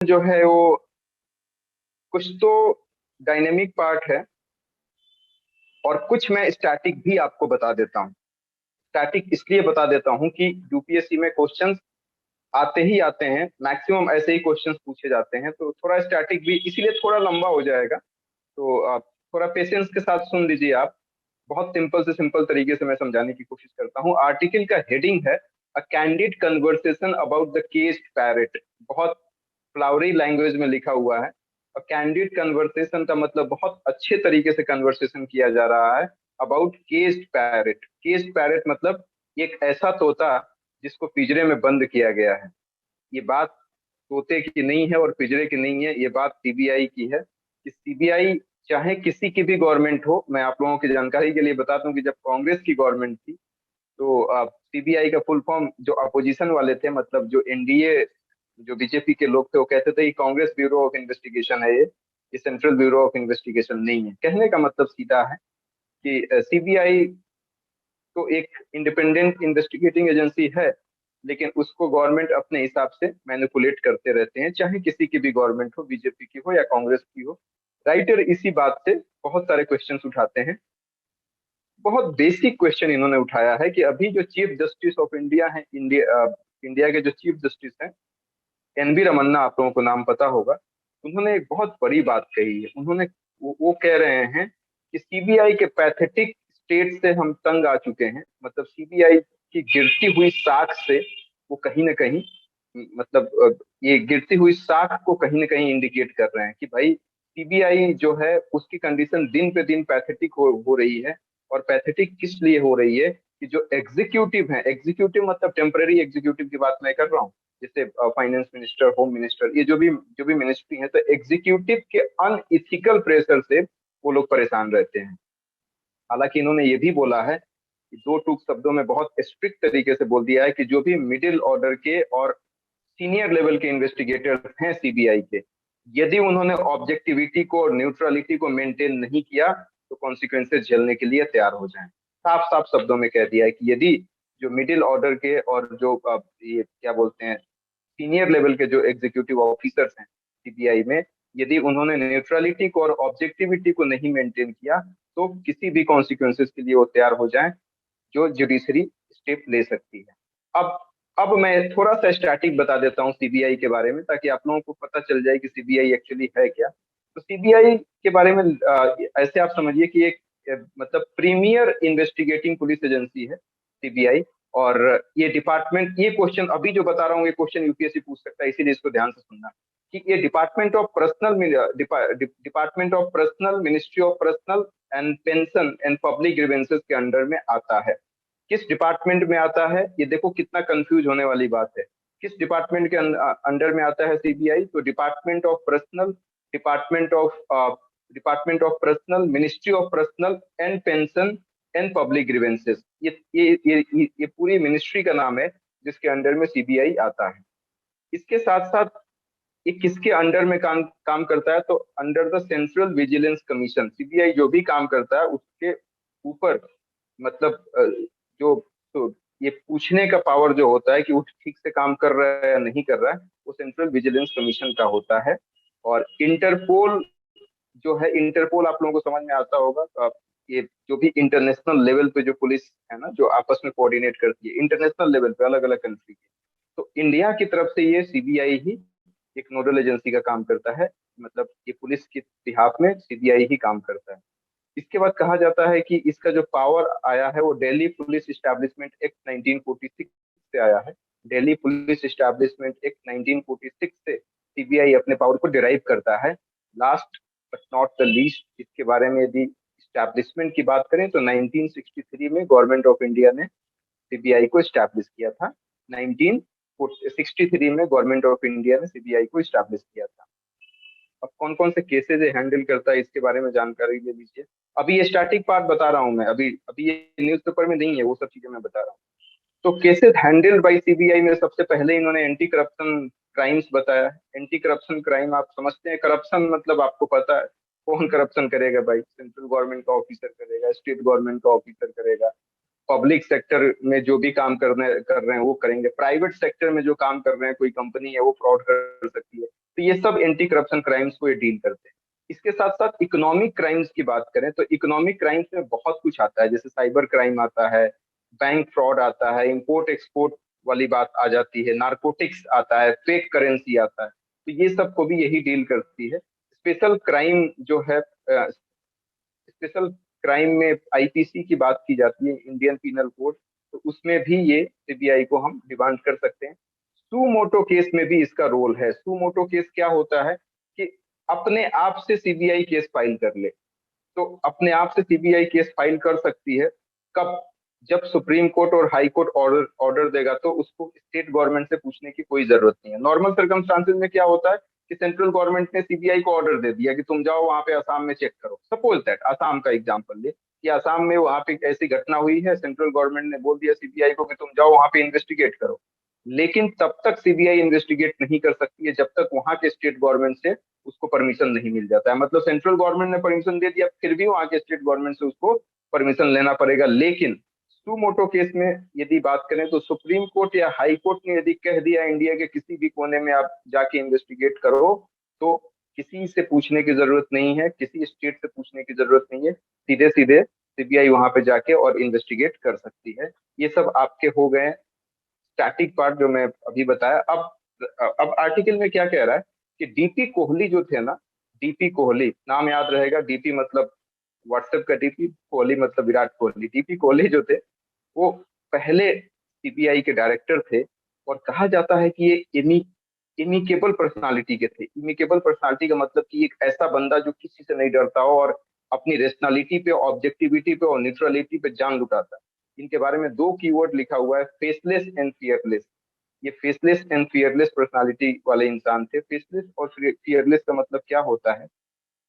जो है वो कुछ तो डायनेमिक पार्ट है और कुछ मैं स्टैटिक भी आपको बता देता हूँ। स्टैटिक इसलिए बता देता हूँ कि यूपीएससी में क्वेश्चंस आते ही आते हैं, मैक्सिमम ऐसे ही क्वेश्चंस पूछे जाते हैं, तो थोड़ा स्टैटिक भी इसीलिए थोड़ा लंबा हो जाएगा। तो आप थोड़ा पेशेंस के साथ सुन लीजिए आप। बहुत सिंपल से सिंपल तरीके से मैं समझाने की कोशिश करता हूँ। आर्टिकल का हेडिंग है अ candid conversation about the केस्ड parrot. बहुत फ्लावरी लैंग्वेज में लिखा हुआ है। और कैंडिड कन्वर्सेशन का मतलब बहुत अच्छे तरीके से कन्वर्सेशन किया जा रहा है अबाउट केस्ड पैरेट। केस्ड पैरेट मतलब एक ऐसा तोता जिसको पिंजरे में बंद किया गया है। ये बात तोते की नहीं है और पिंजरे की नहीं है, ये बात सीबीआई की है। कि सीबीआई चाहे किसी की भी गवर्नमेंट हो, मैं आप लोगों की जानकारी के लिए बता दूं कि जब कांग्रेस की गवर्नमेंट थी तो सीबीआई का फुल फॉर्म जो अपोजिशन वाले थे, मतलब जो एनडीए, जो बीजेपी के लोग थे, वो कहते थे कि कांग्रेस ब्यूरो ऑफ इन्वेस्टिगेशन है ये सेंट्रल ब्यूरो ऑफ इन्वेस्टिगेशन नहीं है। कहने का मतलब सीधा है कि सीबीआई तो एक इंडिपेंडेंट इन्वेस्टिगेटिंग एजेंसी है, लेकिन उसको गवर्नमेंट अपने हिसाब से मैनिपुलेट करते रहते हैं, चाहे किसी की भी गवर्नमेंट हो, बीजेपी की हो या कांग्रेस की हो। राइटर इसी बात से बहुत सारे क्वेश्चंस उठाते हैं। बहुत बेसिक क्वेश्चन इन्होंने उठाया है कि अभी जो चीफ जस्टिस ऑफ इंडिया है, इंडिया के जो चीफ जस्टिस हैं, एनवी रमन्ना, आप लोगों को नाम पता होगा। उन्होंने एक बहुत बड़ी बात कही है। उन्होंने वो कह रहे हैं कि सीबीआई के पैथेटिक स्टेट से हम तंग आ चुके हैं। मतलब सीबीआई की गिरती हुई साख से वो कहीं ना कहीं, मतलब ये गिरती हुई साख को कहीं ना कहीं इंडिकेट कर रहे हैं कि भाई सीबीआई जो है उसकी कंडीशन दिन पे दिन पैथेटिक हो रही है। और पैथेटिक किस लिए हो रही है कि जो एग्जीक्यूटिव है, एग्जीक्यूटिव मतलब टेम्पररी एग्जीक्यूटिव की बात मैं कर रहा हूँ, जैसे फाइनेंस मिनिस्टर, होम मिनिस्टर, ये जो भी मिनिस्ट्री है, तो एग्जीक्यूटिव के अनइथिकल प्रेशर से वो लोग परेशान रहते हैं। हालांकि इन्होंने ये भी बोला है कि दो टूक शब्दों में बहुत स्ट्रिक्ट तरीके से बोल दिया है कि जो भी मिडिल ऑर्डर के और सीनियर लेवल के इन्वेस्टिगेटर्स हैं सीबीआई के, यदि उन्होंने ऑब्जेक्टिविटी को और न्यूट्रलिटी को मेंटेन नहीं किया तो कॉन्सिक्वेंसेज झेलने के लिए तैयार हो जाएं। साफ साफ शब्दों में कह दिया है कि यदि जो मिडिल ऑर्डर के और जो ये क्या बोलते हैं, सीनियर लेवल के जो एग्जीक्यूटिव ऑफिसर्स हैं सीबीआई में, यदि उन्होंने न्यूट्रलिटी को और ऑब्जेक्टिविटी को नहीं मेंटेन किया तो किसी भी कॉन्सिक्वेंसेस के लिए वो तैयार हो जाएं, जो जुडिशरी स्टेप ले सकती है। अब अब मैं थोड़ा सा स्टैटिक बता देता हूँ सीबीआई के बारे में, ताकि आप लोगों को पता चल जाए कि सीबीआई एक्चुअली है क्या। तो सीबीआई के बारे में ऐसे आप समझिए कि एक मतलब प्रीमियर इन्वेस्टिगेटिंग पुलिस एजेंसी है सीबीआई। और ये डिपार्टमेंट, ये क्वेश्चन अभी जो बता रहा हूँ ये क्वेश्चन यूपीएससी पूछ सकता है, इसीलिए इसको ध्यान से सुनना। कि ये department of personal, ministry of personal and pension and public grievances के अंडर में आता है। किस डिपार्टमेंट में आता है, ये देखो कितना कंफ्यूज होने वाली बात है। किस डिपार्टमेंट के अंडर में आता है सीबीआई? तो department of personal, department of department of personal, ministry of personal and pension and public grievances, ये पूरी मिनिस्ट्री का नाम है जिसके अंडर में सीबीआई आता है। इसके साथ साथ ये किसके अंडर में काम काम करता है? तो under the central vigilance commission. CBI जो भी काम करता है उसके ऊपर, मतलब जो, तो ये पूछने का पावर जो होता है कि वो ठीक से काम कर रहा है या नहीं कर रहा है, वो सेंट्रल विजिलेंस कमीशन का होता है। और इंटरपोल जो है, इंटरपोल आप लोगों को समझ में आता होगा। तो आप ये जो भी इंटरनेशनल लेवल पे जो पुलिस है ना, जो आपस में कोऑर्डिनेट करती है इंटरनेशनल लेवल पे अलग अलग कंट्री के, तो इंडिया की तरफ से ये सीबीआई ही एक नोडल एजेंसी का काम करता है। मतलब ये पुलिस के बिहाफ में सीबीआई ही काम करता है। इसके बाद कहा जाता है कि इसका जो पावर आया है वो दिल्ली पुलिस इस्टेब्लिशमेंट एक्ट 1946 से आया है। दिल्ली पुलिस इस्टेब्लिशमेंट एक्ट 1946 से सीबीआई अपने पावर को डिराइव करता है। Last but not the least, इसके बारे में यदि इस्टेब्लिशमेंट की बात करें तो 1963 में गवर्नमेंट ऑफ इंडिया ने सीबीआई को इस्टेब्लिश किया था। 1963 में गवर्नमेंट ऑफ इंडिया ने सीबीआई को इस्टेब्लिश किया था। अब कौन कौन से केसेज हैंडल करता है इसके बारे में जानकारी ले लीजिए। अभी ये स्टैटिक पार्ट बता रहा हूँ मैं, अभी अभी ये न्यूज़पेपर में नहीं है, वो सब चीजें मैं बता रहा हूँ। तो केसेस हैंडल्ड बाय सीबीआई में सबसे पहले इन्होंने एंटी करप्शन क्राइम्स बताया है। एंटी करप्शन क्राइम आप समझते हैं, करप्शन मतलब आपको पता है कौन करप्शन करेगा भाई? सेंट्रल गवर्नमेंट का ऑफिसर करेगा, स्टेट गवर्नमेंट का ऑफिसर करेगा। पब्लिक सेक्टर में जो भी काम कर रहे हैं वो करेंगे। प्राइवेट सेक्टर में जो काम कर रहे हैं, कोई कंपनी है वो फ्रॉड कर सकती है। तो ये सब एंटी करप्शन क्राइम्स को ये डील करते हैं। इसके साथ साथ इकोनॉमिक क्राइम्स की बात करें तो इकोनॉमिक क्राइम्स में बहुत कुछ आता है, जैसे साइबर क्राइम आता है, बैंक फ्रॉड आता है, इंपोर्ट एक्सपोर्ट वाली बात आ जाती है, नारकोटिक्स आता है, फेक करेंसी आता है। तो ये सब को भी यही डील करती है। स्पेशल क्राइम जो है, स्पेशल क्राइम में आईपीसी की बात की जाती है, इंडियन पीनल कोड, तो उसमें भी ये सीबीआई को हम डिमांड कर सकते हैं। सुमोटो केस में भी इसका रोल है। सुमोटो केस क्या होता है कि अपने आप से सीबीआई केस फाइल कर ले। तो अपने आप से सीबीआई केस फाइल कर सकती है कब? जब सुप्रीम कोर्ट और हाई कोर्ट ऑर्डर ऑर्डर देगा तो उसको स्टेट गवर्नमेंट से पूछने की कोई जरूरत नहीं है। नॉर्मल सर्कमस्टांसेस में क्या होता है कि सेंट्रल गवर्नमेंट ने सीबीआई को ऑर्डर दे दिया कि तुम जाओ वहां पे असम में चेक करो। सपोज दैट असम का एग्जांपल ले कि असम में वहां पे ऐसी घटना हुई है, सेंट्रल गवर्नमेंट ने बोल दिया सीबीआई को कि तुम जाओ वहां पे इन्वेस्टिगेट करो। लेकिन तब तक सीबीआई इन्वेस्टिगेट नहीं कर सकती है जब तक वहां के स्टेट गवर्नमेंट से उसको परमिशन नहीं मिल जाता है। मतलब सेंट्रल गवर्नमेंट ने परमिशन दे दिया, फिर भी वहां के स्टेट गवर्नमेंट से उसको परमिशन लेना पड़ेगा। लेकिन सुमोटो केस में यदि बात करें तो सुप्रीम कोर्ट या हाई कोर्ट ने यदि कह दिया इंडिया के किसी भी कोने में आप जाके इन्वेस्टिगेट करो, तो किसी से पूछने की जरूरत नहीं है, किसी स्टेट से पूछने की जरूरत नहीं है, सीधे सीधे सीबीआई वहां पे जाके और इन्वेस्टिगेट कर सकती है। ये सब आपके हो गए स्टैटिक पार्ट जो मैं अभी बताया। अब आर्टिकल में क्या कह रहा है कि डीपी कोहली जो थे ना, डीपी कोहली नाम याद रहेगा, डीपी मतलब व्हाट्सएप का डीपी, कोहली मतलब विराट कोहली। डीपी कोहली जो थे वो पहले सीबीआई के डायरेक्टर थे, और कहा जाता है कि ये इमिकेबल पर्सनालिटी के थे। इमिकेबल पर्सनालिटी का मतलब कि एक ऐसा बंदा जो किसी से नहीं डरता हो और अपनी रेशनैलिटी पे, ऑब्जेक्टिविटी पे और न्यूट्रलिटी पे जान लुटाता है। इनके बारे में दो कीवर्ड लिखा हुआ है, फेसलेस एंड फियरलेस। ये फेसलेस एंड फियरलेस पर्सनालिटी वाले इंसान थे। फेसलेस और फियरलेस का मतलब क्या होता है?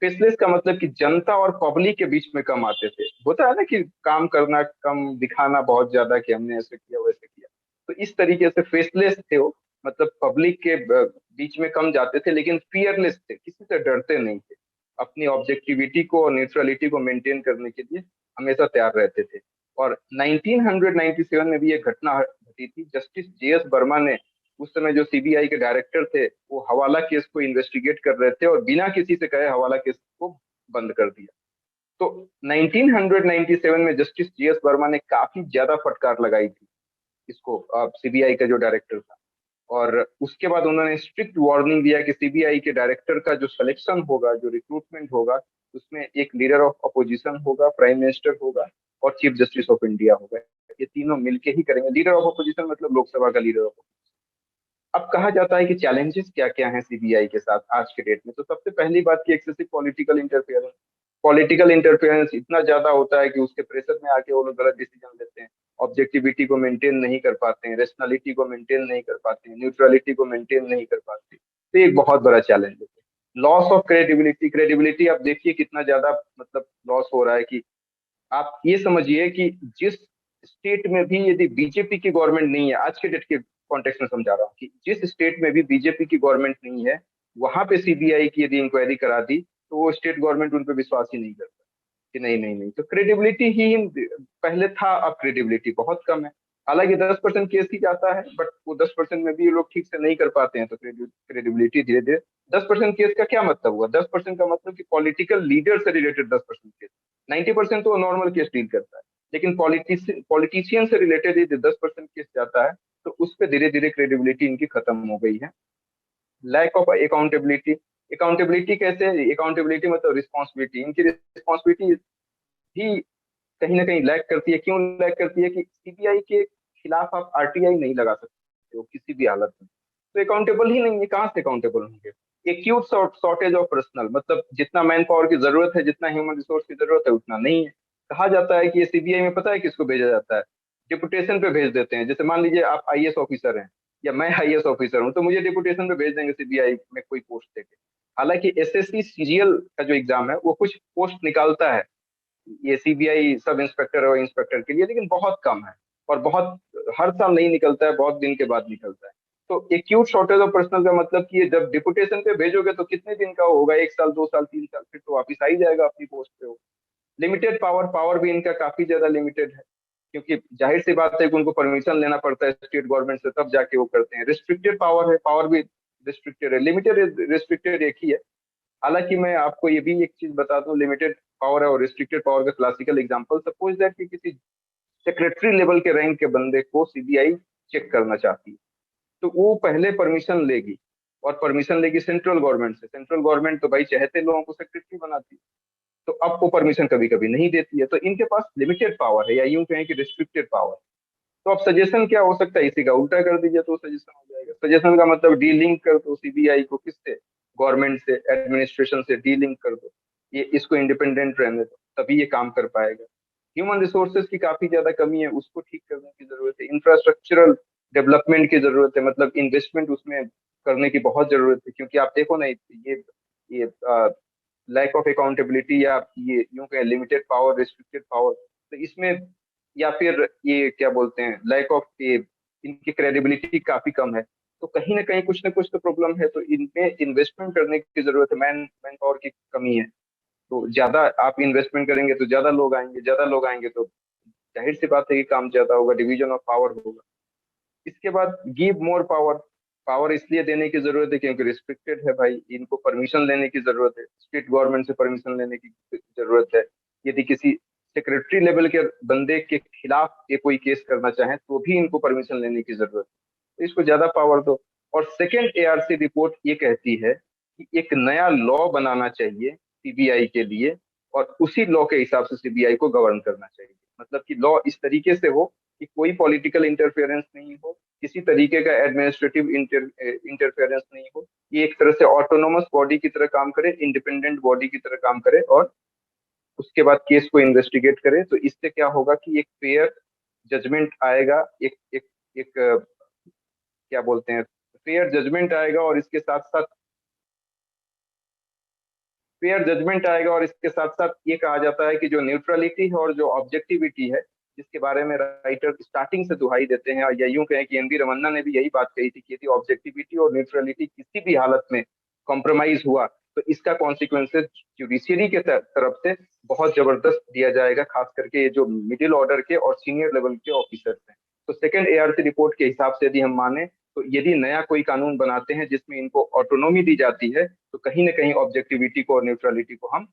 फेसलेस का मतलब कि जनता और पब्लिक के बीच में कम आते थे। होता है ना कि काम करना कम, दिखाना बहुत ज्यादा कि हमने ऐसे किया वैसे किया। तो इस तरीके से फेसलेस थे वो, मतलब पब्लिक के बीच में कम जाते थे, लेकिन फियरलेस थे, किसी से डरते नहीं थे। अपनी ऑब्जेक्टिविटी को और न्यूट्रलिटी को मेंटेन करने के लिए हमेशा तैयार रहते थे। और 1997 में भी एक घटना घटी थी। जस्टिस जेएस वर्मा ने, उस समय जो सीबीआई के डायरेक्टर थे, वो हवाला केस को इन्वेस्टिगेट कर रहे थे और बिना किसी से कहे हवाला केस को बंद कर दिया। तो 1997 में जस्टिस जीएस वर्मा ने काफी ज्यादा फटकार लगाई थी इसको, सीबीआई का जो डायरेक्टर था। और उसके बाद उन्होंने स्ट्रिक्ट वार्निंग दिया कि सीबीआई के डायरेक्टर का जो सिलेक्शन होगा, जो रिक्रूटमेंट होगा, उसमें एक लीडर ऑफ अपोजिशन होगा, प्राइम मिनिस्टर होगा और चीफ जस्टिस ऑफ इंडिया होगा। ये तीनों मिलके ही करेंगे। लीडर ऑफ अपोजिशन मतलब लोकसभा का लीडर ऑफ। अब कहा जाता है कि चैलेंजेस क्या क्या हैं सीबीआई के साथ आज के डेट में। तो सबसे पहली बात की excessive political interference. Political interference इतना ज्यादा होता है कि उसके प्रेशर में आके वो लोग गलत डिसीजन लेते हैं, ऑब्जेक्टिविटी को मेंटेन नहीं कर पाते हैं, रेशनलिटी को मेंटेन नहीं कर पाते हैं, न्यूट्रलिटी को मेंटेन नहीं कर पाते। तो ये एक बहुत बड़ा चैलेंज है। Loss of credibility. क्रेडिबिलिटी आप देखिए कितना ज्यादा मतलब लॉस हो रहा है कि आप ये समझिए कि जिस स्टेट में भी यदि बीजेपी की गवर्नमेंट नहीं है, आज के डेट के कॉन्टेक्स्ट में समझा रहा हूँ कि जिस स्टेट में भी बीजेपी की गवर्नमेंट नहीं है, वहां पे सीबीआई की यदि इंक्वायरी करा दी तो वो स्टेट गवर्नमेंट उन पर विश्वास ही नहीं करता कि नहीं नहीं नहीं। तो क्रेडिबिलिटी ही पहले था, अब क्रेडिबिलिटी बहुत कम है। हालांकि 10% केस ही जाता है, बट वो 10% में भी ये लोग ठीक से नहीं कर पाते हैं, तो क्रेडिबिलिटी धीरे धीरे। 10% केस का क्या मतलब हुआ? 10% का मतलब कि पॉलिटिकल लीडर से रिलेटेड 10% केस। 90% तो नॉर्मल केस डील करता है, लेकिन पॉलिटिशियन से रिलेटेड यदि 10% केस जाता है तो उस पर धीरे धीरे क्रेडिबिलिटी इनकी खत्म हो गई है। Lack of accountability. अकाउंटेबिलिटी कैसे? अकाउंटेबिलिटी मतलब रिस्पॉन्सिबिलिटी। इनकी रिस्पॉन्सिबिलिटी भी कहीं ना कहीं लैक करती है। क्यों लैक करती है? कि सीबीआई के खिलाफ आप आरटीआई नहीं लगा सकते हो किसी भी हालत में, तो अकाउंटेबल ही नहीं है, कहाँ से अकाउंटेबल होंगे? एक्यूट शॉर्टेज ऑफ पर्सनल, मतलब जितना मैन पावर की जरूरत है, जितना ह्यूमन रिसोर्स की जरूरत है, उतना नहीं है। कहा जाता है कि ये सीबीआई में पता है किसको भेजा जाता है? डिपुटेशन पे भेज देते हैं। जैसे मान लीजिए आप आईएएस ऑफिसर हैं या मैं आईएएस ऑफिसर हूँ, तो मुझे डिपुटेशन पे भेज देंगे सीबीआई में कोई पोस्ट देके। हालांकि एसएससी सीजीएल का जो एग्जाम है वो कुछ पोस्ट निकालता है, ये सीबीआई सब इंस्पेक्टर और इंस्पेक्टर के लिए, लेकिन बहुत कम है। और बहुत हर साल नहीं निकलता है, बहुत दिन के बाद निकलता है। तो एक्यूट शॉर्टेज ऑफ पर्सनल का मतलब कि ये जब डिपुटेशन पे भेजोगे तो कितने दिन का होगा? 1 साल, 2 साल, 3 साल, फिर तो वापिस आ ही जाएगा अपनी पोस्ट पे वो। Limited power. पावर भी इनका काफी ज्यादा लिमिटेड है, क्योंकि जाहिर सी बात है कि उनको परमिशन लेना पड़ता है स्टेट गवर्नमेंट से, तब जाके वो करते हैं। रिस्ट्रिक्टेड पावर है। पावर भी रिस्ट्रिक्टेड है, लिमिटेड रिस्ट्रिक्टेड एक ही है। हालांकि मैं आपको ये भी एक चीज बता दूं, लिमिटेड पावर और रिस्ट्रिक्टेड पावर का क्लासिकल एग्जांपल, सपोज दैट कि किसी सेक्रेटरी लेवल के रैंक के बंदे को सीबीआई चेक करना चाहती है, तो वो पहले परमिशन लेगी, और परमिशन लेगी सेंट्रल गवर्नमेंट से। सेंट्रल गवर्नमेंट तो भाई चहते लोगों को सेक्रेटरी बनाती है, तो अब वो परमिशन कभी कभी नहीं देती है, तो इनके पास लिमिटेड पावर है, या यूं कहें कि रिस्ट्रिक्टेड पावर। तो अब सजेशन क्या हो सकता है, इसी का उल्टा कर दीजिए तो सजेशन हो जाएगा। सजेशन का मतलब डीलिंक कर दो सीबीआई को, किससे, गवर्नमेंट से, एडमिनिस्ट्रेशन से डीलिंक कर दो, ये इसको इंडिपेंडेंट रहने दो, तभी ये काम कर पाएगा। ह्यूमन रिसोर्सेज की काफी ज्यादा कमी है, उसको ठीक करने की जरूरत है। इंफ्रास्ट्रक्चरल डेवलपमेंट की जरूरत है, मतलब इन्वेस्टमेंट उसमें करने की बहुत जरूरत है, क्योंकि आप देखो ना, ये लैक ऑफ अकाउंटेबिलिटी, या ये यूं कहें लिमिटेड पावर, रिस्ट्रिक्टेड पावर, तो इसमें, या फिर ये क्या बोलते हैं, लैक ऑफ ये, इनकी क्रेडिबिलिटी काफी कम है। तो कहीं ना कुछ तो प्रॉब्लम है, तो इनमें इन्वेस्टमेंट करने की जरूरत है। मैन मैन पावर की कमी है, तो ज्यादा आप इन्वेस्टमेंट करेंगे तो ज्यादा लोग आएंगे, ज्यादा लोग आएंगे तो जाहिर सी बात है कि काम ज्यादा होगा, डिवीजन ऑफ पावर होगा। इसके बाद गिव मोर पावर। पावर इसलिए देने की जरूरत है क्योंकि रिस्ट्रिक्टेड है भाई, इनको परमिशन लेने की जरूरत है, स्टेट गवर्नमेंट से परमिशन लेने की जरूरत है। यदि किसी सेक्रेटरी लेवल के बंदे के खिलाफ ये कोई केस करना चाहे तो भी इनको परमिशन लेने की जरूरत है, तो इसको ज्यादा पावर दो। और सेकेंड एआरसी रिपोर्ट ये कहती है कि एक नया लॉ बनाना चाहिए सीबीआई के लिए, और उसी लॉ के हिसाब से सीबीआई को गवर्न करना चाहिए। मतलब कि लॉ इस तरीके से हो कि कोई पॉलिटिकल इंटरफेरेंस नहीं हो, किसी तरीके का एडमिनिस्ट्रेटिव इंटरफेरेंस नहीं हो, ये एक तरह से ऑटोनोमस बॉडी की तरह काम करे, इंडिपेंडेंट बॉडी की तरह काम करे, और उसके बाद केस को इन्वेस्टिगेट करे। तो इससे क्या होगा कि एक फेयर जजमेंट आएगा, एक एक एक क्या बोलते हैं, फेयर जजमेंट आएगा, और इसके साथ साथ फेयर जजमेंट आएगा, और इसके साथ साथ ये कहा जाता है कि जो न्यूट्रलिटी है और जो ऑब्जेक्टिविटी है, जिसके बारे में राइटर स्टार्टिंग से दुहाई देते हैं, या यूं कहें कि एनवी रमन्ना ने भी यही बात कही थी कि यदि ऑब्जेक्टिविटी और न्यूट्रलिटी किसी भी हालत में कॉम्प्रोमाइज हुआ तो इसका कॉन्सिक्वेंसेज जुडिशियरी के तरफ से बहुत जबरदस्त दिया जाएगा, खास करके ये जो मिडिल ऑर्डर के और सीनियर लेवल के ऑफिसर्स हैं। तो सेकेंड एआरसी रिपोर्ट के हिसाब से यदि हम माने, तो यदि नया कोई कानून बनाते हैं जिसमें इनको ऑटोनॉमी दी जाती है, तो कहीं ना कहीं ऑब्जेक्टिविटी को और न्यूट्रलिटी को हम